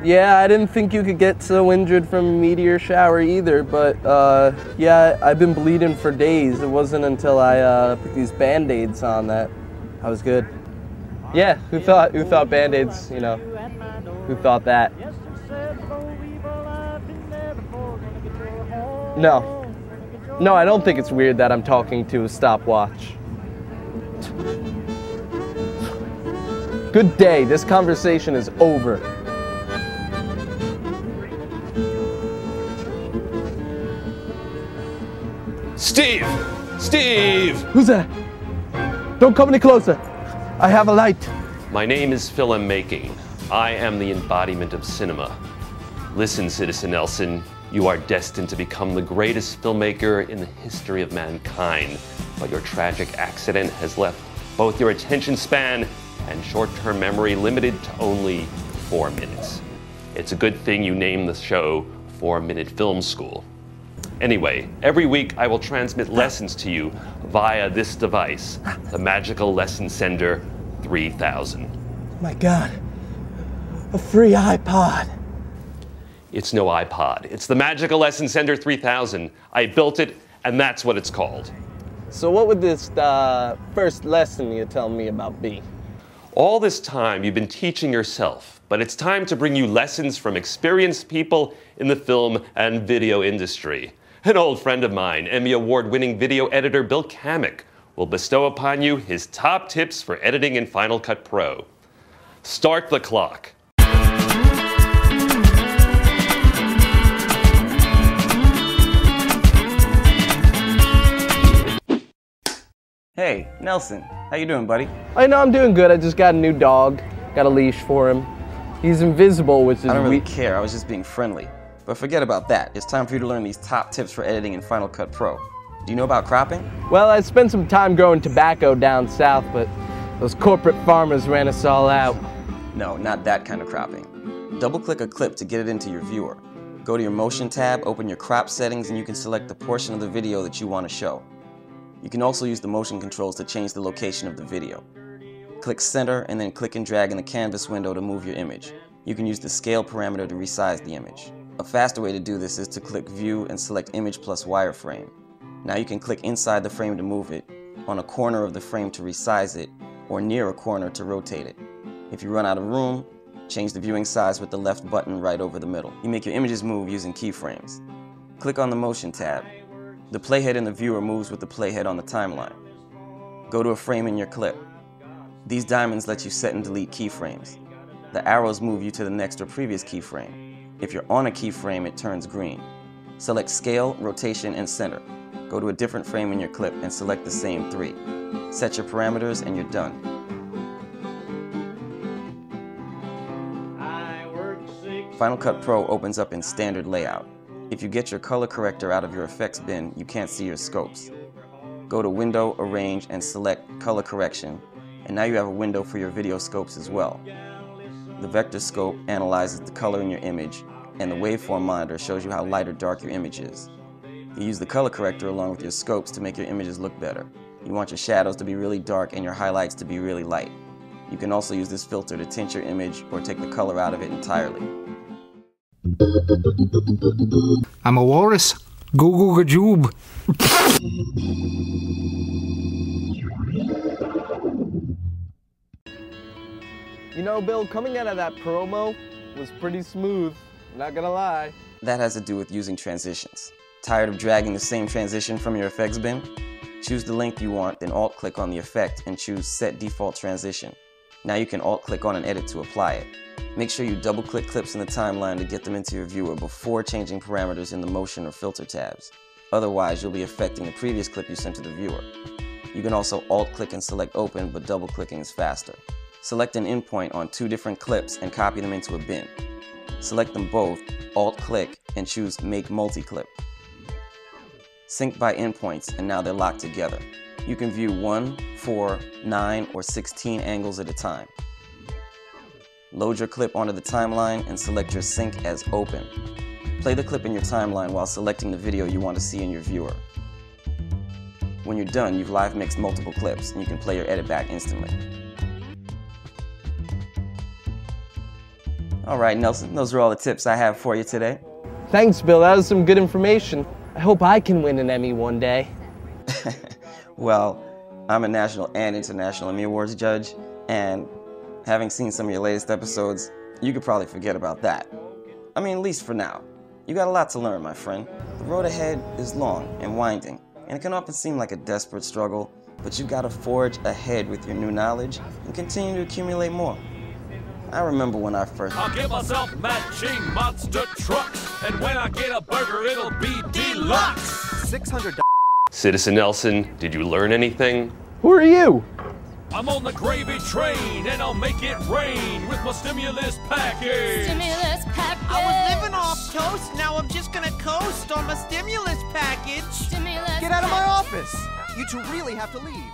Yeah, I didn't think you could get so injured from a meteor shower either, but yeah, I've been bleeding for days. It wasn't until I put these Band-Aids on that I was good. Yeah, who thought Band-Aids, you know, who thought that? No, I don't think it's weird that I'm talking to a stopwatch. Good day, this conversation is over. Steve! Steve! Who's that? Don't come any closer. I have a light. My name is filmmaking. I am the embodiment of cinema. Listen, Citizen Nelson, you are destined to become the greatest filmmaker in the history of mankind, but your tragic accident has left both your attention span and short-term memory limited to only 4 minutes. It's a good thing you named the show 4-Minute Film School. Anyway, every week I will transmit lessons to you via this device, the Magical Lesson Sender 3000. My God, a free iPod. It's no iPod. It's the Magical Lesson Sender 3000. I built it, and that's what it's called. So what would this first lesson you tell me about be? All this time you've been teaching yourself, but it's time to bring you lessons from experienced people in the film and video industry. An old friend of mine, Emmy Award-winning video editor Bill Cammack, will bestow upon you his top tips for editing in Final Cut Pro. Start the clock. Hey, Nelson, how you doing, buddy? I know I'm doing good. I just got a new dog. Got a leash for him. He's invisible, which is I don't really care. I was just being friendly. But forget about that. It's time for you to learn these top tips for editing in Final Cut Pro. Do you know about cropping? Well, I spent some time growing tobacco down south, but those corporate farmers ran us all out. No, not that kind of cropping. Double-click a clip to get it into your viewer. Go to your Motion tab, open your crop settings, and you can select the portion of the video that you want to show. You can also use the motion controls to change the location of the video. Click center and then click and drag in the canvas window to move your image. You can use the scale parameter to resize the image. A faster way to do this is to click View and select Image plus Wireframe. Now you can click inside the frame to move it, on a corner of the frame to resize it, or near a corner to rotate it. If you run out of room, change the viewing size with the left button right over the middle. You make your images move using keyframes. Click on the Motion tab. The playhead in the viewer moves with the playhead on the timeline. Go to a frame in your clip. These diamonds let you set and delete keyframes. The arrows move you to the next or previous keyframe. If you're on a keyframe, it turns green. Select Scale, Rotation, and Center. Go to a different frame in your clip and select the same 3. Set your parameters and you're done. Final Cut Pro opens up in standard layout. If you get your color corrector out of your effects bin, you can't see your scopes. Go to Window, Arrange, and select Color Correction, and now you have a window for your video scopes as well. The vector scope analyzes the color in your image, and the waveform monitor shows you how light or dark your image is. You use the color corrector along with your scopes to make your images look better. You want your shadows to be really dark and your highlights to be really light. You can also use this filter to tint your image or take the color out of it entirely. I'm a walrus. Go go gajoob. You know, Bill, coming out of that promo was pretty smooth, not gonna lie. That has to do with using transitions. Tired of dragging the same transition from your effects bin? Choose the length you want, then alt-click on the effect and choose Set Default Transition. Now you can alt-click on an edit to apply it. Make sure you double-click clips in the timeline to get them into your viewer before changing parameters in the motion or filter tabs. Otherwise, you'll be affecting the previous clip you sent to the viewer. You can also alt-click and select Open, but double-clicking is faster. Select an endpoint on 2 different clips and copy them into a bin. Select them both, alt-click, and choose Make Multi-Clip. Sync by endpoints, and now they're locked together. You can view 1, 4, 9, or 16 angles at a time. Load your clip onto the timeline and select your sync as Open. Play the clip in your timeline while selecting the video you want to see in your viewer. When you're done, you've live mixed multiple clips, and you can play your edit back instantly. All right, Nelson, those are all the tips I have for you today. Thanks, Bill. That was some good information. I hope I can win an Emmy one day. Well, I'm a national and international Emmy Awards judge, and having seen some of your latest episodes, you could probably forget about that. I mean, at least for now. You got a lot to learn, my friend. The road ahead is long and winding, and it can often seem like a desperate struggle, but you gotta forge ahead with your new knowledge and continue to accumulate more. I remember when I first... I'll give myself matching monster trucks, and when I get a burger, it'll be deluxe. $600. Citizen Nelson, did you learn anything? Who are you? I'm on the gravy train, and I'll make it rain with my stimulus package. Stimulus package. I was living off toast, now I'm just gonna coast on my stimulus package. Stimulus Get out of my office! You two really have to leave.